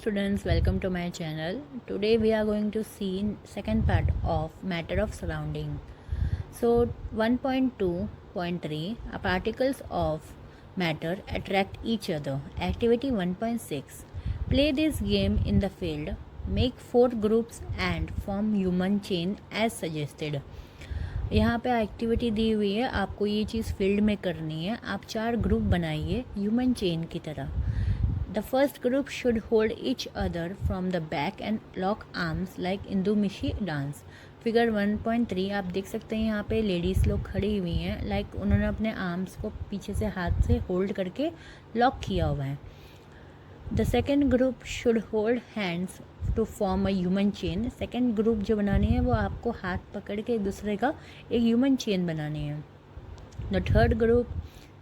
students, welcome to my channel. Today we are going to see second part of matter of surrounding. So 1.2.3 particles of matter attract each other. Activity 1.6, play this game in the field, make 4 groups and form human chain as suggested. यहाँ पे activity दी हुई है, आपको ये चीज़ field में करनी है। आप 4 ग्रुप बनाइए ह्यूमन चेन की तरह। The first group should hold each other from the back and lock arms like इंदुमिशी डांस। फिगर 1.3 आप देख सकते हैं, यहाँ पे लेडीज़ लोग खड़ी हुई हैं, लाइक उन्होंने अपने आर्म्स को पीछे से हाथ से होल्ड करके लॉक किया हुआ है। The second group should hold hands to form a human chain. Second group जो बनानी है वो आपको हाथ पकड़ के एक दूसरे का एक ह्यूमन चेन बनानी है। The third group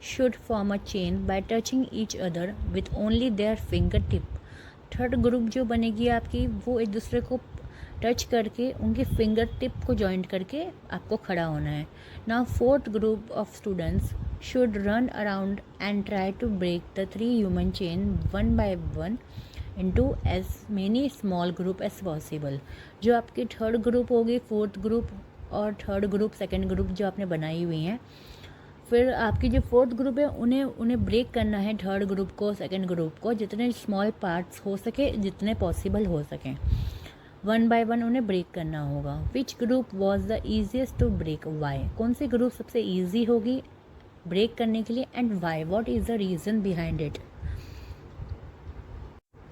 should form a chain by touching each other with only their fingertip। Third group जो बनेगी आपकी वो एक दूसरे को टच करके उनके फिंगर टिप को जॉइंट करके आपको खड़ा होना है। Now fourth group of students should run around and try to break the 3 human chain one by one into as many small group as possible. जो आपकी थर्ड ग्रुप होगी, फोर्थ ग्रुप और थर्ड ग्रुप सेकेंड ग्रुप जो आपने बनाई हुई हैं, फिर आपकी जो फोर्थ ग्रुप है उन्हें ब्रेक करना है थर्ड ग्रुप को, सेकंड ग्रुप को, जितने स्मॉल पार्ट्स हो सके, जितने पॉसिबल हो सकें, वन बाय वन उन्हें ब्रेक करना होगा। Which group was the easiest to break, why, कौन सी ग्रुप सबसे ईजी होगी ब्रेक करने के लिए, and why, what is the reason behind it.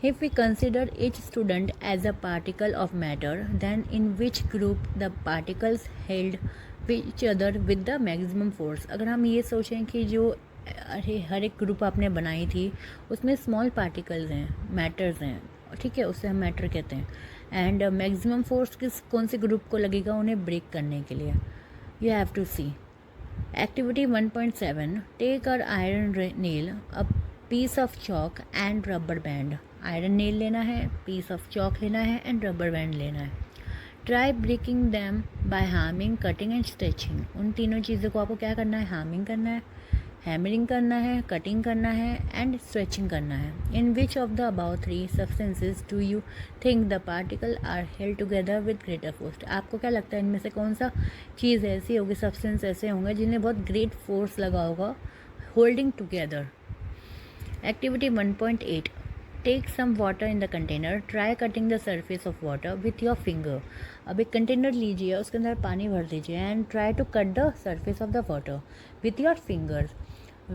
If we consider each student as a particle of matter, then in which group the particles held each other with the maximum force। अगर हम ये सोचें कि जो हर एक group आपने बनाई थी उसमें स्मॉल पार्टिकल्स हैं, मैटर्स हैं, ठीक है, उससे हम मैटर कहते हैं, एंड मैक्सिमम फोर्स कौन से ग्रुप को लगेगा उन्हें ब्रेक करने के लिए। You have to see. Activity 1.7, take a iron nail, a piece of chalk and rubber band. Iron nail लेना है, पीस ऑफ चॉक लेना है एंड रबर बैंड लेना है। Try breaking them by hammering, cutting and stretching. उन तीनों चीज़ों को आपको क्या करना है, हार्मिंग करना है, हैमरिंग करना है, कटिंग करना है एंड स्ट्रेचिंग करना है। In which of the above 3 substances do you think the particle are held together with greater force. आपको क्या लगता है इनमें से कौन सा चीज़ ऐसी होगी, सब्सटेंस ऐसे होंगे जिन्हें बहुत ग्रेट फोर्स लगा होगा holding together. Activity 1.8, take some water in the container, try cutting the surface of water with your finger. अब एक कंटेनर लीजिए, उसके अंदर पानी भर दीजिए and try to cut the surface of the water with your fingers.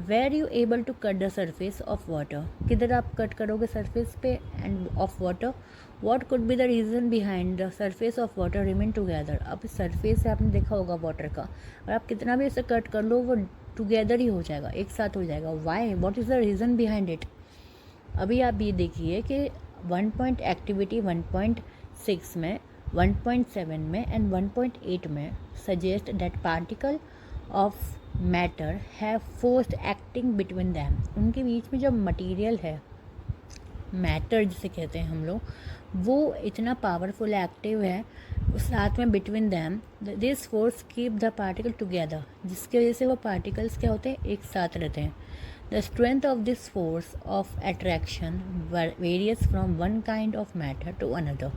Were you able to cut the surface of water, किधर आप कट करोगे सर्फेस पे and of water. What could be the reason behind the surface of water remain together. अब surface से आपने देखा होगा water का, और आप कितना भी इसे कट कर लो वो टुगेदर ही हो जाएगा, एक साथ हो जाएगा। Why, what is the reason behind it. अभी आप ये देखिए कि एक्टिविटी 1.6 में, 1.7 में एंड 1.8 में suggest that particle of matter have force acting between them. उनके बीच में जो मटेरियल है, मैटर जिसे कहते हैं हम लोग, वो इतना पावरफुल एक्टिव है, साथ में between them this force keep the particle together, जिसकी वजह से वो पार्टिकल्स क्या होते हैं, एक साथ रहते हैं। The strength of this force of attraction varies from one kind of matter to another.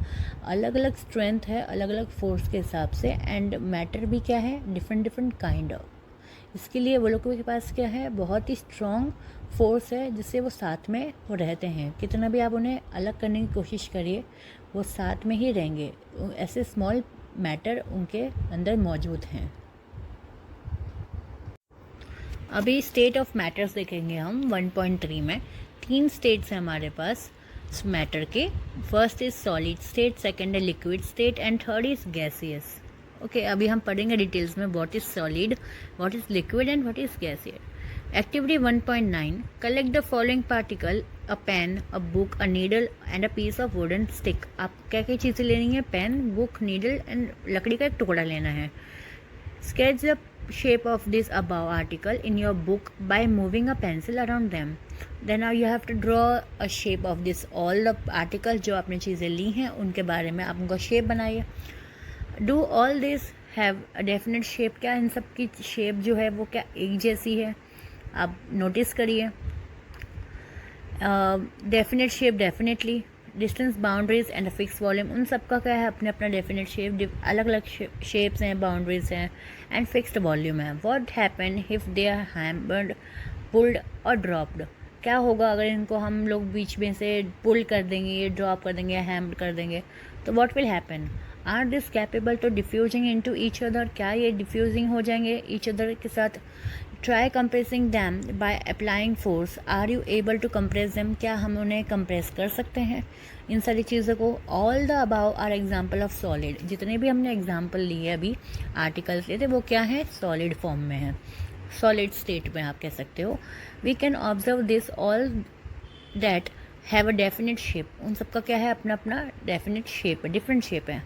अलग अलग स्ट्रेंथ है अलग अलग फोर्स के हिसाब से, एंड मैटर भी क्या है, डिफरेंट डिफरेंट काइंड ऑफ। इसके लिए वो लोगों के पास क्या है, बहुत ही स्ट्रॉन्ग फोर्स है जिससे वो साथ में वो रहते हैं। कितना भी आप उन्हें अलग करने की कोशिश करिए वो साथ में ही रहेंगे। ऐसे स्मॉल मैटर उनके अंदर मौजूद हैं। अभी स्टेट ऑफ मैटर्स देखेंगे हम 1.3 में। 3 स्टेट्स हैं हमारे पास मैटर के। First is solid state, second है liquid state and third is gaseous. Okay, अभी हम पढ़ेंगे डिटेल्स में what is solid, what is liquid and what is gaseous. Activity 1.9, collect the following particle, a pen, a book, a needle and a piece of wooden stick. आप क्या क्या चीज़ें लेनी है, पेन, बुक, नीडल एंड लकड़ी का एक टुकड़ा लेना है। Sketch the shape of this above article in your book by moving a pencil around them. Then now you have to draw a shape of this all the articles जो आपने चीज़ें ली हैं उनके बारे में आप उनका शेप बनाइए। Do all this have a definite shape, क्या इन सब की शेप जो है वो क्या एक जैसी है, आप नोटिस करिए। Definite shape definitely, distance, boundaries and fix volume, उन सब का क्या है अपने अपना डेफिनेट शेप, अलग अलग शेप्स हैं, बाउंड्रीज हैं एंड फिक्स्ड वॉल्यूम है. What happen if they are hammered, pulled और ड्रॉप्ड. क्या होगा अगर इनको हम लोग बीच में से पुल कर देंगे, ड्रॉप कर देंगे या हैम कर देंगे, तो what will happen. Are this capable to diffusing into each other. क्या ये डिफ्यूजिंग हो जाएंगे ईच अदर के साथ. Try compressing them by applying force. Are you able to compress them. क्या हम उन्हें कंप्रेस कर सकते हैं इन सारी चीज़ों को. All the above are example of solid. जितने भी हमने एग्जाम्पल लिए अभी आर्टिकल्स लिए थे वो क्या है, सॉलिड फॉर्म में है, सॉलिड स्टेट में आप कह सकते हो. We can observe this all that have a definite shape. उन सबका क्या है अपना अपना डेफिनेट शेप है, डिफरेंट शेप है.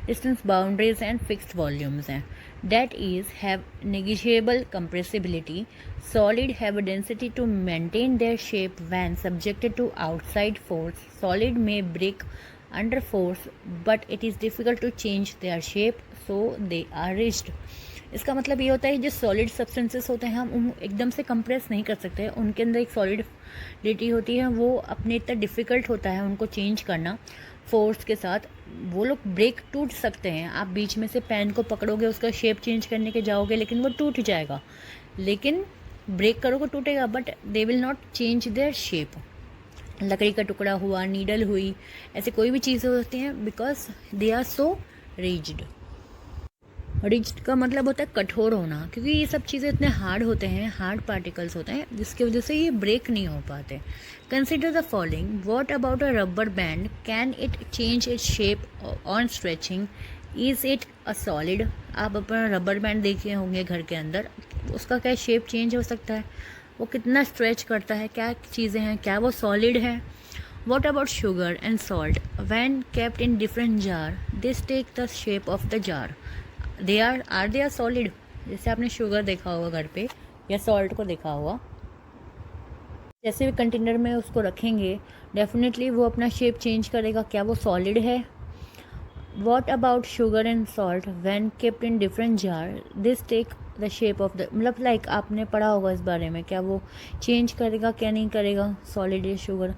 Distance, boundaries and fixed volumes हैं. That is have negligible compressibility. Solid have a density to maintain their shape when subjected to outside force. Solid may break under force, but it is difficult to change their shape, so they are rigid. इसका मतलब ये होता है जो solid substances होते हैं हम उन एकदम से कंप्रेस नहीं कर सकते. उनके अंदर एक सॉलिडिटी होती है, वो अपने इतना डिफ़िकल्ट होता है उनको चेंज करना फोर्स के साथ. वो लोग ब्रेक टूट सकते हैं. आप बीच में से पेन को पकड़ोगे, उसका शेप चेंज करने के जाओगे, लेकिन वो टूट जाएगा. लेकिन ब्रेक करोगे टूटेगा, but they will not change their shape. लकड़ी का टुकड़ा हुआ, नीडल हुई, ऐसे कोई भी चीज़ें होती हैं, because they are so rigid. Rigid का मतलब होता है कठोर होना, क्योंकि ये सब चीज़ें इतने हार्ड होते हैं, हार्ड पार्टिकल्स होते हैं, जिसकी वजह से ये ब्रेक नहीं हो पाते. Consider the following. What about a rubber band. Can it change its shape on stretching. Is it a solid. आप अपना रबर बैंड देखे होंगे घर के अंदर, उसका क्या शेप चेंज हो सकता है, वो कितना स्ट्रेच करता है, क्या चीज़ें हैं, क्या वो सॉलिड है. What about sugar and salt? When kept in different jar, this take the shape of the jar. Are they solid? जैसे आपने शुगर देखा होगा घर पे या सॉल्ट को देखा होगा, जैसे भी कंटेनर में उसको रखेंगे डेफिनेटली वो अपना शेप चेंज करेगा. क्या वो सॉलिड है. What about sugar and salt when kept in different jar? This take the shape of the, मतलब लाइक आपने पढ़ा होगा इस बारे में, क्या वो चेंज करेगा क्या नहीं करेगा, सॉलिड या sugar.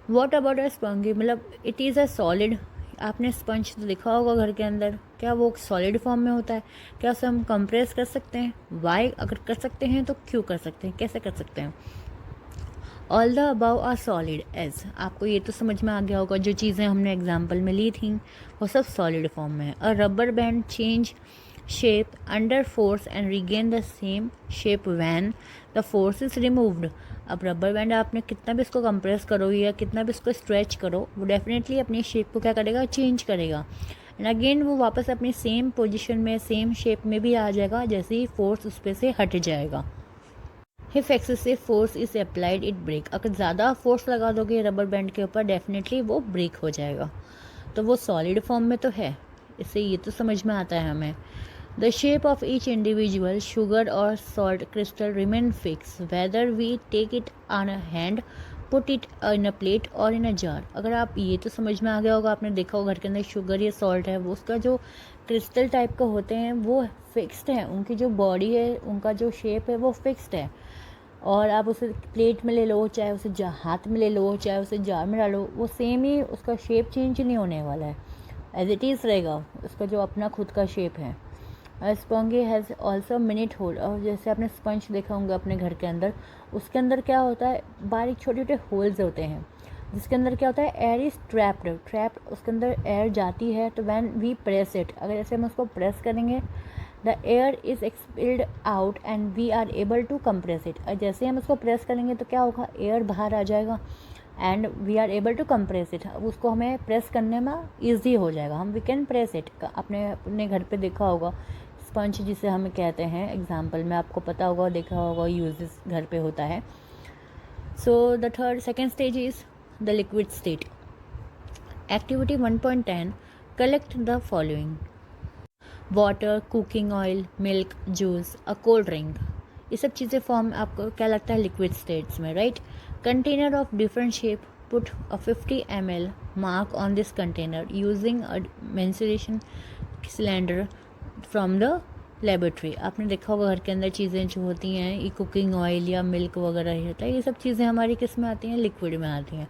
What about a sponge. मतलब इट इज़ अ सॉलिड. आपने स्पंज तो देखा होगा घर के अंदर, क्या वो सॉलिड फॉर्म में होता है. क्या उसे हम कंप्रेस कर सकते हैं. वाई. अगर कर सकते हैं तो क्यों कर सकते हैं, कैसे कर सकते हैं. All the above are solid as. आपको ये तो समझ में आ गया होगा, जो चीज़ें हमने एग्जाम्पल में ली थी वो सब सॉलिड फॉर्म में है. अ rubber band change shape under force and regain the same shape when the force is removed. अब रबर बैंड आपने कितना भी इसको कंप्रेस करो या कितना भी इसको स्ट्रेच करो, वो डेफिनेटली अपनी शेप को क्या करेगा, चेंज करेगा. एंड अगेन वो वापस अपनी सेम पोजीशन में, सेम शेप में भी आ जाएगा जैसे ही फोर्स उस पर से हट जाएगा. If excessive force is applied it break. अगर ज़्यादा फोर्स लगा दोगे रबर बैंड के ऊपर डेफिनेटली वो ब्रेक हो जाएगा. तो वो सॉलिड फॉर्म में तो है, इससे ये तो समझ में आता है हमें. The shape of each individual sugar or salt crystal remain fixed whether we take it on a hand, put it in a plate or in a jar. अगर आप ये तो समझ में आ गया होगा, आपने देखा होगा घर के अंदर शुगर या सॉल्ट है, वो उसका जो क्रिस्टल टाइप का होते हैं वो फिक्स्ड है, उनकी जो बॉडी है, उनका जो शेप है वो फिक्स्ड है. और आप उसे प्लेट में ले लो, चाहे उसे हाथ में ले लो, चाहे उसे जार में डालो, वो सेम ही, उसका शेप चेंज नहीं होने वाला है, एज इट इज़ रहेगा उसका जो अपना खुद का शेप है. स्पॉन्गी हैज़ ऑल्सो मिनट होल. और जैसे आपने स्पंज देखा होंगे अपने घर के अंदर, उसके अंदर क्या होता है, बारीक छोटे छोटे होल्स होते हैं, जिसके अंदर क्या होता है, एयर इज़ ट्रैप्ड, उसके अंदर एयर जाती है. तो व्हेन वी प्रेस इट, अगर जैसे हम उसको प्रेस करेंगे, the air is expelled out and we are able to compress it. और जैसे हम उसको प्रेस करेंगे तो क्या होगा, एयर बाहर आ जाएगा and we are able to compress it. उसको हमें प्रेस करने में ईजी हो जाएगा, हम वी कैन प्रेस इट. आपने अपने घर पे देखा होगा स्पंज जिसे हम कहते हैं, एग्जाम्पल में आपको पता होगा, देखा होगा, यूजेस घर पे होता है. So the second stage is the liquid state. Activity 1.10 collect the following. Water, cooking oil, milk, juice, a cold drink. ये सब चीज़ें फॉर्म आपको क्या लगता है लिक्विड स्टेट्स में, right. Container of different shape, put a 50 ml mark on this container using a mensuration cylinder from the laboratory. आपने देखा होगा घर के अंदर चीज़ें जो होती हैं, ये कुकिंग ऑयल या मिल्क वगैरह ही होता है, ये सब चीज़ें हमारी किस में आती हैं, लिक्विड में आती हैं.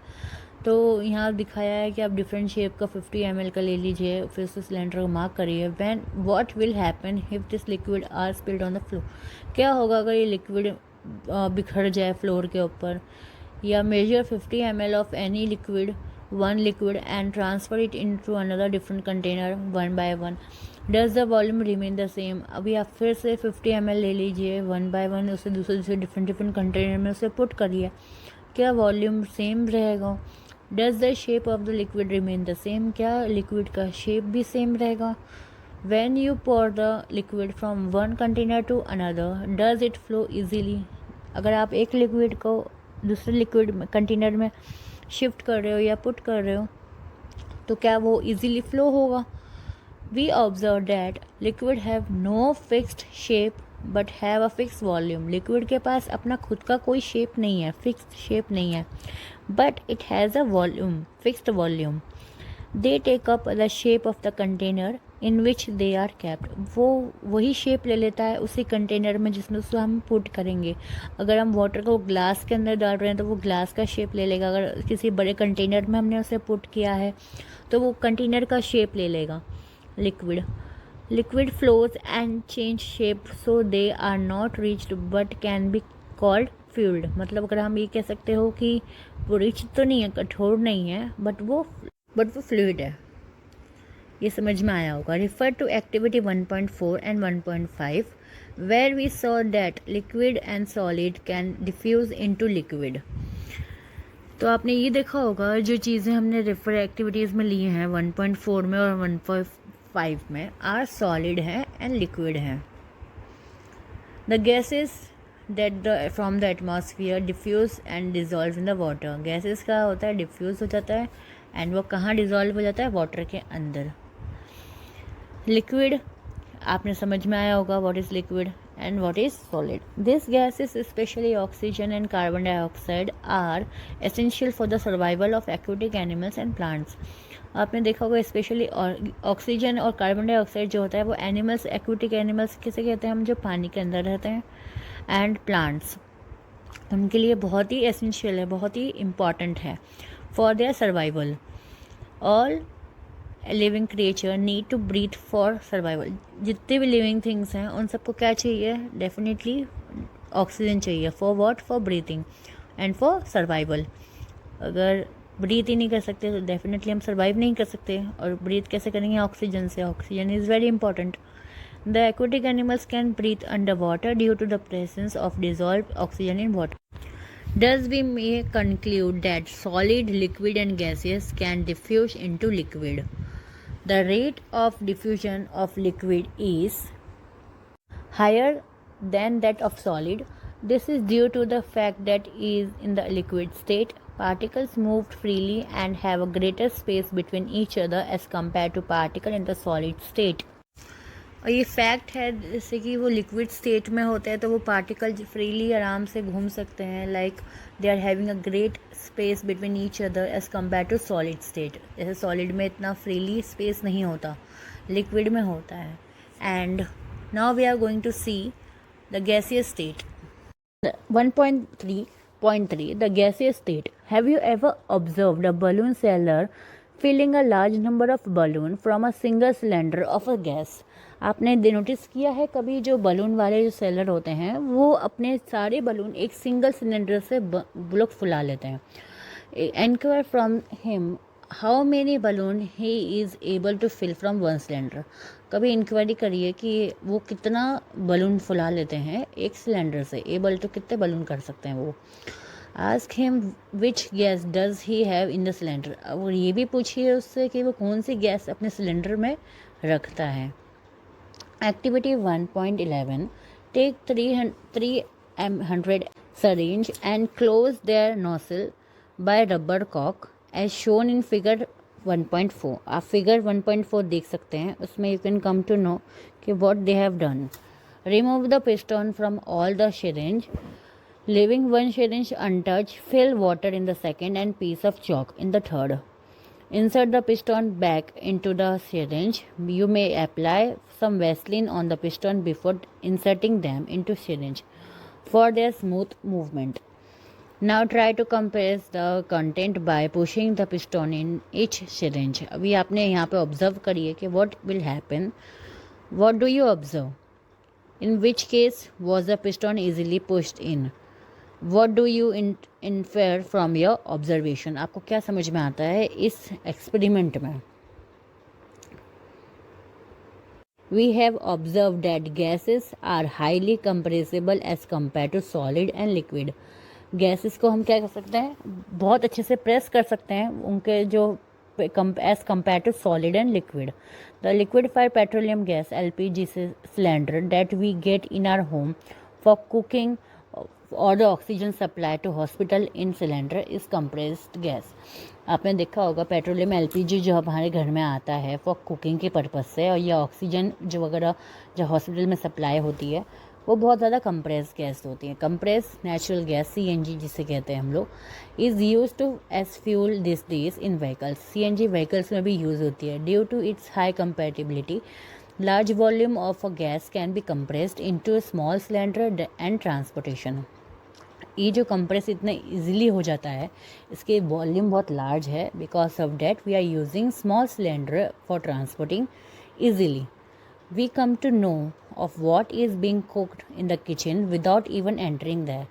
तो यहाँ दिखाया है कि आप डिफरेंट शेप का 50 ml का ले लीजिए, फिर से सिलेंडर को मार्क करिए। When what will happen if this liquid are spilled on the floor, क्या होगा अगर ये लिक्विड बिखर जाए फ्लोर के ऊपर। या measure 50 ml of any liquid, one liquid and transfer it into another different container one by one, does the volume remain the same. अभी आप फिर से 50 ml ले लीजिए, वन बाय वन उसे दूसरे डिफरेंट कंटेनर में उसे पुट करिए, क्या वॉल्यूम सेम रहेगा। Does the shape of the liquid remain the same, क्या लिक्विड का शेप भी सेम रहेगा। When you pour the liquid from one container to another, does it flow easily? अगर आप एक लिक्विड को दूसरे लिक्विड कंटेनर में शिफ्ट कर रहे हो या पुट कर रहे हो तो क्या वो इजीली फ्लो होगा। We observe that liquid have no fixed shape but have a fixed volume. Liquid के पास अपना खुद का कोई शेप नहीं है, फिक्स्ड शेप नहीं है, but it has a volume, fixed volume. They take up the shape of the container in which they are kept. वो वही शेप ले लेता है उसी कंटेनर में जिसमें उसको हम पुट करेंगे। अगर हम वाटर को ग्लास के अंदर डाल रहे हैं तो वो ग्लास का शेप ले लेगा। अगर किसी बड़े कंटेनर में हमने उसे पुट किया है तो वो कंटेनर का शेप ले लेगा। Liquid flows and change shape so they are not rigid but can be called fluid. मतलब अगर हम ये कह सकते हो कि वो रिच तो नहीं है, कठोर नहीं है, बट वो फ्लूइड है। ये समझ में आया होगा। Refer to activity 1.4 and 1.5 where we saw that liquid and solid can diffuse into liquid. तो आपने ये देखा होगा जो चीज़ें हमने रेफर एक्टिविटीज़ में ली हैं 1.4 में और 1.5 में, आर सॉलिड हैं एंड लिक्विड हैं। The gases that from the atmosphere diffuse and dissolve in the water. Gases का होता है डिफ्यूज हो जाता है एंड वो कहाँ डिजॉल्व हो जाता है, वाटर के अंदर। लिक्विड आपने समझ में आया होगा what is liquid and what is solid. This gases specially oxygen and carbon dioxide are essential for the survival of aquatic animals and plants. आपने देखा होगा स्पेशली ऑक्सीजन और कार्बन डाइऑक्साइड जो होता है वो एनिमल्स, एक्वेटिक एनिमल्स किसे कहते हैं हम, जो पानी के अंदर रहते हैं, एंड प्लांट्स, उनके लिए बहुत ही एसेंशियल है, बहुत ही इम्पॉर्टेंट है for their survival. All living creature need to breathe for survival. जितने भी लिविंग थिंग्स हैं उन सबको क्या चाहिए, डेफिनेटली ऑक्सीजन चाहिए। For what, for breathing and for survival. अगर ब्रीथ ही नहीं कर सकते तो डेफिनेटली हम सर्वाइव नहीं कर सकते, और ब्रीथ कैसे करेंगे, ऑक्सीजन से। Oxygen is very important. The aquatic animals can breathe under water due to the presence of dissolve oxygen in water. Thus we may conclude that solid, liquid and gaseous can diffuse into liquid. The rate of diffusion of liquid is higher than that of solid. This is due to the fact that is in the liquid state, particles moved freely and have a greater space between each other as compared to particle in the solid state. और ये fact है, जैसे कि वो liquid state में होते हैं तो वो पार्टिकल फ्रीली आराम से घूम सकते हैं, like they are having a great space between each other as compare to solid state. जैसे सॉलिड में इतना फ्रीली स्पेस नहीं होता, लिक्विड में होता है। And now we are going to see the gaseous state. 1.3 the gaseous state. Have you ever observed a balloon seller filling a large number of balloon from a single cylinder of a gas? आपने notice किया है कभी जो balloon वाले जो seller होते हैं वो अपने सारे बलून एक सिंगल सिलेंडर से लोग फुला लेते हैं। Enquire from him how many balloon he is able to fill from one cylinder. कभी इंक्वायरी करिए कि वो कितना बलून फुला लेते हैं एक सिलेंडर से, एबल टू कितने बलून कर सकते हैं वो। Ask him which gas does he have in the cylinder. और ये भी पूछिए उससे कि वो कौन सी गैस अपने सिलेंडर में रखता है। Activity 1.11 take 300 syringe and close their nozzle by rubber cock as shown in figure 1.4. आप फिगर 1.4 देख सकते हैं, उसमें you can come to know कि what they have done. Remove the piston from all the syringe, leaving one syringe untouched. Fill water in the second and piece of chalk in the third. Insert the piston back into the syringe. You may apply some Vaseline on the piston before inserting them into syringe for their smooth movement. Now try to compress the content by pushing the piston in each syringe. अभी आपने यहाँ पे observe करिए कि what will happen. What do you observe? In which case was the piston easily pushed in? What do you infer from your observation? आपको क्या समझ में आता है इस एक्सपेरिमेंट में? We have observed that gases are highly compressible as compared to solid and liquid. Gases को हम क्या कर सकते हैं, बहुत अच्छे से प्रेस कर सकते हैं उनके जो as compare to solid and liquid. The liquefied petroleum gas LPG cylinder that we get in our home for cooking और the oxygen supply to hospital in cylinder is compressed gas. आपने देखा होगा petroleum LPG जो हमारे घर में आता है फॉर कुकिंग के पर्पज़ से, और ये ऑक्सीजन जो वगैरह जो हॉस्पिटल में सप्लाई होती है वो बहुत ज़्यादा कंप्रेस गैस होती है. कंप्रेस नेचुरल गैस CNG जिसे कहते हैं हम लोग, is use to as fuel this days in vehicles. CNG vehicles में भी यूज़ होती है. Due to its high compatibility, large volume of a gas can be compressed into a small cylinder and transportation. ये जो compress इतना easily हो जाता है, इसके वॉल्यूम बहुत लार्ज है. Because of that we are using small cylinder for transporting easily. We come to know of what is being cooked in the kitchen without even entering there.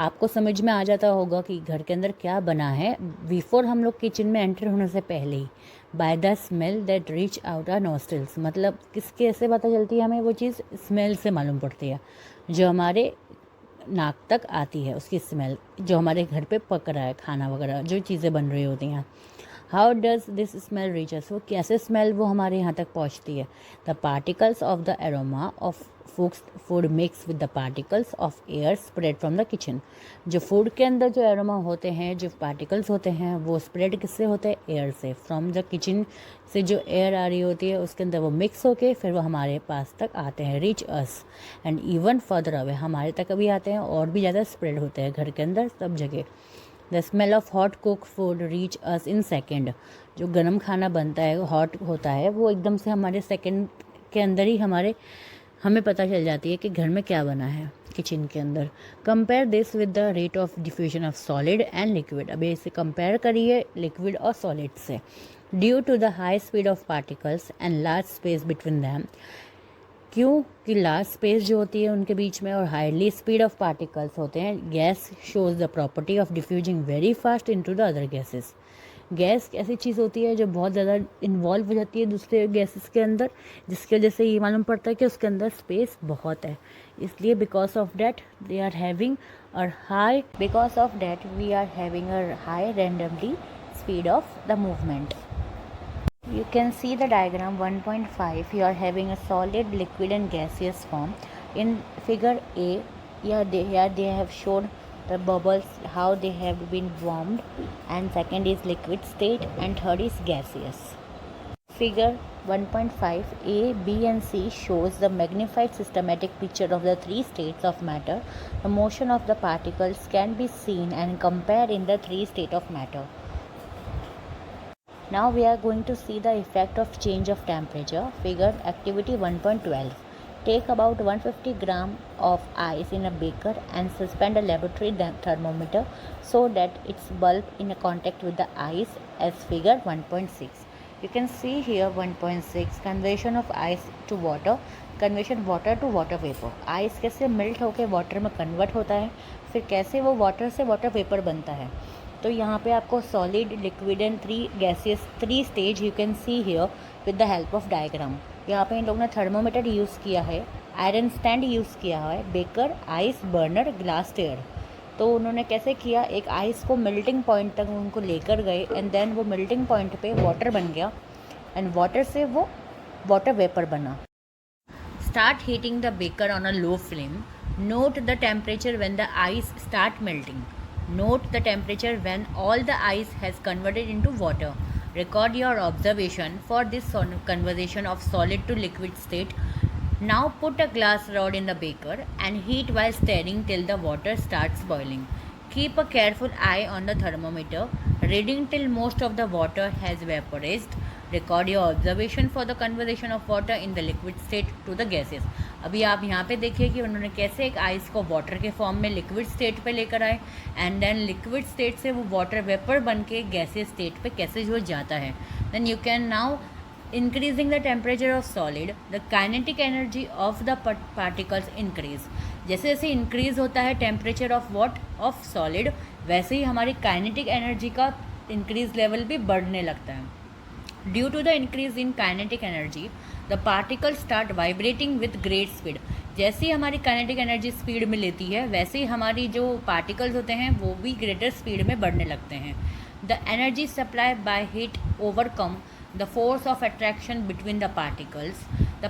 आपको समझ में आ जाता होगा कि घर के अंदर क्या बना है बिफोर हम लोग किचन में एंटर होने से पहले ही. By the smell that reach out our nostrils, मतलब किसके ऐसे पता चलती है हमें वो चीज़, स्मेल से मालूम पड़ती है जो हमारे नाक तक आती है, उसकी स्मेल जो हमारे घर पे पक रहा है खाना वगैरह जो चीज़ें बन रही होती हैं. How does this smell reach अस, वो कैसे स्मेल वो हमारे यहाँ तक पहुँचती है. The particles of the aroma of food mix with the particles of air spread from the kitchen. जो फूड के अंदर जो एरोमा होते हैं, जो पार्टिकल्स होते हैं, वो स्प्रेड किससे होते हैं, एयर से. फ्रॉम द किचन से जो एयर आ रही होती है उसके अंदर वो मिक्स होके फिर वो हमारे पास तक आते हैं. Reach us and even further away, हमारे तक भी आते हैं और भी ज़्यादा स्प्रेड होते हैं घर के अंदर सब जगह. The smell of hot cook food reach us in second. जो गर्म खाना बनता है हॉट होता है वो एकदम से हमारे सेकेंड के अंदर ही हमें पता चल जाती है कि घर में क्या बना है किचन के अंदर. Compare this with the rate of diffusion of solid and liquid. अब इसे कंपेयर करिए लिक्विड और सॉलिड से. Due to the high speed of particles and large space between them, क्यों कि लार्ज स्पेस जो होती है उनके बीच में और हाईली स्पीड ऑफ पार्टिकल्स होते हैं, gas shows the property of diffusing very fast into the other gases. Gas ऐसी चीज़ होती है जो बहुत ज़्यादा इन्वॉल्व हो जाती है दूसरे गैसेस के अंदर, जिसकी वजह से ये मालूम पड़ता है कि उसके अंदर स्पेस बहुत है. इसलिए because of that we are having a high randomly speed of the movement. You can see the diagram 1.5. You are having a solid, liquid and gaseous form. In figure A, here they have shown the bubbles, how they have been formed, and second is liquid state and third is gaseous. Figure 1.5 A, B and C shows the magnified systematic picture of the three states of matter. The motion of the particles can be seen and compared in the three states of matter. Now we are going to see the effect of change of temperature. Figure activity 1.12. Take about 150 gram of ice in a beaker and suspend a laboratory thermometer so that its bulb in a contact with the ice as figure 1.6. You can see here 1.6 conversion of ice to water, conversion water to water vapor. ice कैसे melt होके water में convert होता है, फिर कैसे वो water से water vapor बनता है. तो यहाँ पे आपको solid, liquid and three stage you can see here with the help of diagram. यहाँ पे इन लोगों ने थर्मोमीटर यूज़ किया है, आयरन स्टैंड यूज़ किया है, बेकर, आइस बर्नर, ग्लास टेयर. तो उन्होंने कैसे किया, एक आइस को मेल्टिंग पॉइंट तक उनको लेकर गए एंड देन वो मेल्टिंग पॉइंट पे वाटर बन गया एंड वाटर से वो वाटर वेपर बना. Start heating the baker on a low flame. Note the temperature when the ice start melting. Note the temperature when all the ice has converted into water. Record your observation for this conversion of solid to liquid state. Now put a glass rod in the beaker and heat while stirring till the water starts boiling. Keep a careful eye on the thermometer, reading till most of the water has vaporized. Record your observation for the conversion of water in the liquid state to the gases. अभी आप यहाँ पे देखिए कि उन्होंने कैसे एक ice को वाटर के फॉर्म में लिक्विड स्टेट पे लेकर आए, एंड देन लिक्विड स्टेट से वो वाटर वेपर बन के गैसियस स्टेट पे कैसे जो जाता है। Then you can now increasing the temperature of solid, the kinetic energy of the particles increase। जैसे जैसे इंक्रीज होता है temperature of what of solid, वैसे ही हमारी काइनेटिक एनर्जी का इंक्रीज लेवल भी बढ़ने लगता है। Due to the increase in kinetic energy the particle start vibrating with great speed. जैसे ही हमारी काइनेटिक एनर्जी स्पीड में लेती है, वैसे ही हमारी जो पार्टिकल्स होते हैं वो भी ग्रेटर स्पीड में बढ़ने लगते हैं। The energy supply by heat overcome the force of attraction between the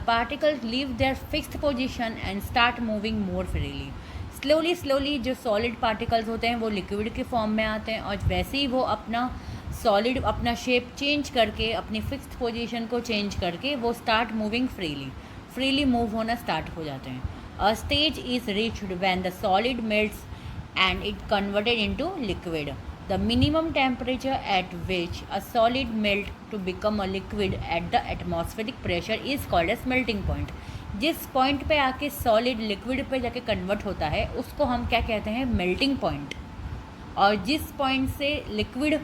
particles leave their fixed position and start moving more freely। slowly जो solid particles होते हैं वो liquid के form में आते हैं, और वैसे ही वो अपना solid अपना shape change करके अपनी fixed position को change करके वो start moving freely move होना start हो जाते हैं। A stage is reached when the solid melts and it converted into liquid। The minimum temperature at which a solid melt to become a liquid at the atmospheric pressure is called as melting point। जिस point पे आके solid liquid पे जाके convert होता है उसको हम क्या कहते हैं, मेल्टिंग पॉइंट। और जिस पॉइंट से लिक्विड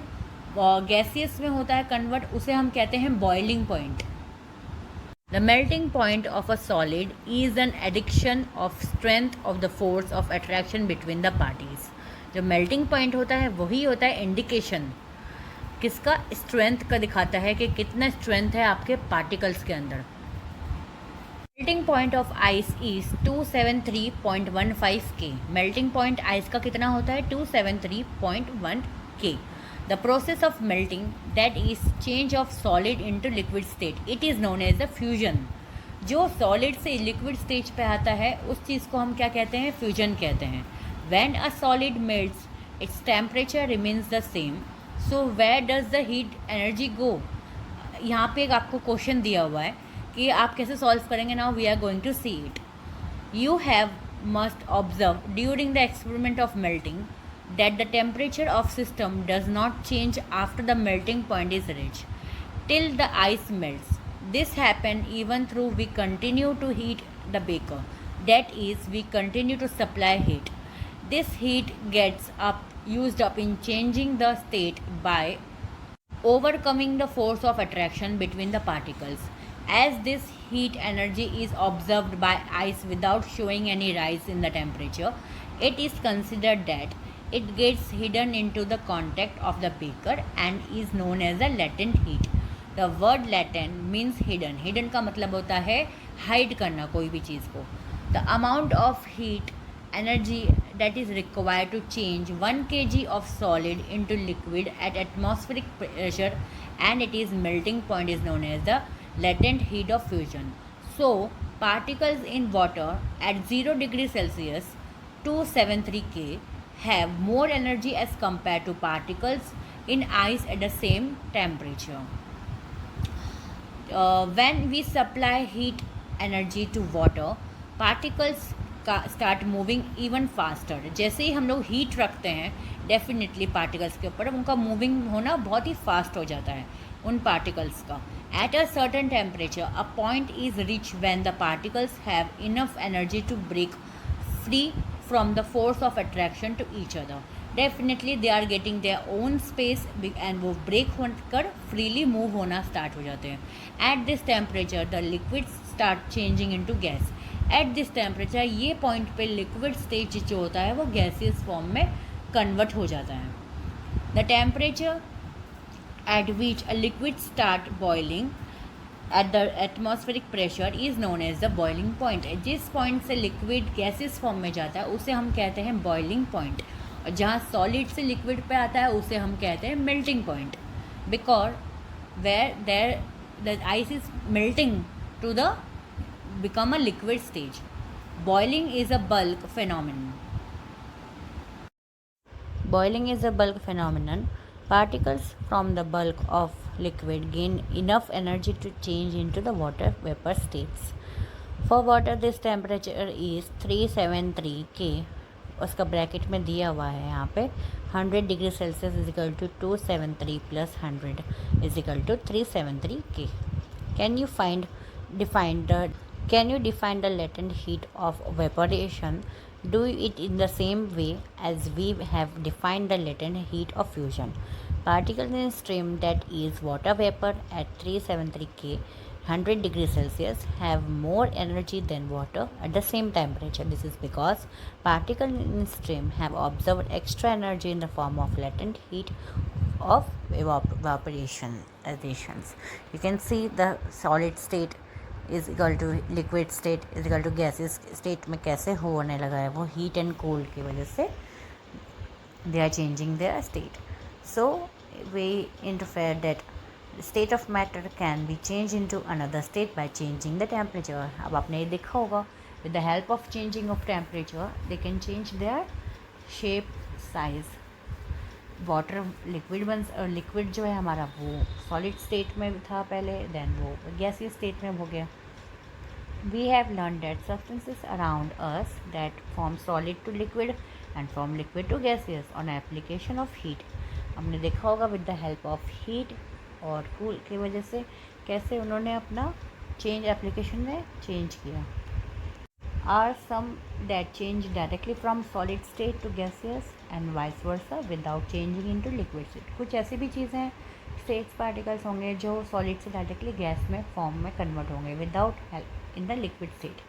गैसियस में होता है कन्वर्ट, उसे हम कहते हैं boiling point. The melting point of a solid is an addition of strength of the force of attraction between the parties। जो मेल्टिंग पॉइंट होता है वही होता है इंडिकेशन किसका, स्ट्रेंथ का दिखाता है कि कितना स्ट्रेंथ है आपके पार्टिकल्स के अंदर। Melting point of ice is 273.15 के। मेल्टिंग पॉइंट आइस का कितना होता है, 273.1 के। The process of melting that is change of solid into liquid state, it is known as the fusion. जो सॉलिड से लिक्विड स्टेज पे आता है उस चीज़ को हम क्या कहते हैं, फ्यूजन कहते हैं। When a solid melts, its temperature remains the same. So where does the heat energy go? यहाँ पे एक आपको क्वेश्चन दिया हुआ है कि आप कैसे सॉल्व करेंगे। Now we are going to see it. You have must observe during the experiment of melting that the temperature of system does not change after the melting point is reached till the ice melts। This happen even though we continue to heat the beaker, that is we continue to supply heat। This heat gets used up in changing the state by overcoming the force of attraction between the particles। As this heat energy is observed by ice without showing any rise in the temperature, it is considered that it gets hidden into the contact of the beaker and is known as the latent heat। The word latent means hidden। hidden का मतलब होता है hide करना कोई भी चीज़ को। The amount of heat energy that is required to change 1 kg of solid into liquid at atmospheric pressure and it is melting point is known as the latent heat of fusion। So particles in water at 0 degree Celsius 273 K have more energy as compared to particles in ice at the same temperature। When we supply heat energy to water, particles का start moving even faster. जैसे ही हम लोग heat रखते हैं definitely particles के ऊपर, उनका moving होना बहुत ही फास्ट हो जाता है उन पार्टिकल्स का। At a certain temperature a point is reach when the particles have enough energy to break free from the force of attraction to each other. Definitely they are getting their own space and वो break होकर freely move होना start हो जाते हैं। At this temperature the liquid start changing into gas. At this temperature ये point पे liquid stage जो होता है वो गैसियस फॉर्म में कन्वर्ट हो जाता है। The temperature at which a liquid start boiling at the atmospheric pressure is known as the boiling point. जिस पॉइंट से लिक्विड गैसियस फॉर्म में जाता है उसे हम कहते हैं बॉइलिंग पॉइंट, और जहाँ सॉलिड से लिक्विड पे आता है उसे हम कहते हैं melting point. Because where there the ice is melting to the become a liquid stage। Boiling is a bulk phenomenon। Boiling is a bulk phenomenon। Particles from the bulk of liquid gain enough energy to change into the water vapor states। For water this temperature is 373 K। उसका bracket में दिया हुआ है यहाँ पे 100 degree Celsius is equal to 273 plus 100 is equal to 373 K। Can you find define the Can you define the latent heat of evaporation? Do it in the same way as we have defined the latent heat of fusion. Particles in stream, that is water vapor, at 373 K 100 degrees Celsius have more energy than water at the same temperature. This is because particles in stream have observed extra energy in the form of latent heat of evaporation. You can see the solid state is equal to liquid state is equal to gases state में कैसे होने लगा है, वो heat and cold की वजह से they are changing their state. So we interfere that state of matter can be change in to another state by changing the temperature. अब आपने ये देखा होगा, with the help of changing of temperature they can change their shape, size. Water liquid जो है हमारा वो solid state में था पहले, देन वो गैसीय स्टेट में हो गया. We have learn that substances around us that form solid to liquid and from liquid to gaseous on application of heat. हमने देखा होगा with the help of heat और कूल की वजह से कैसे उन्होंने अपना चेंज एप्लीकेशन में चेंज किया. Are some that change directly from solid state to gaseous and vice versa without changing into liquid state. कुछ ऐसी भी चीज़ें हैं, स्टेट्स पार्टिकल्स होंगे जो सॉलिड से डायरेक्टली गैस में फॉर्म में कन्वर्ट होंगे without help in the liquid state.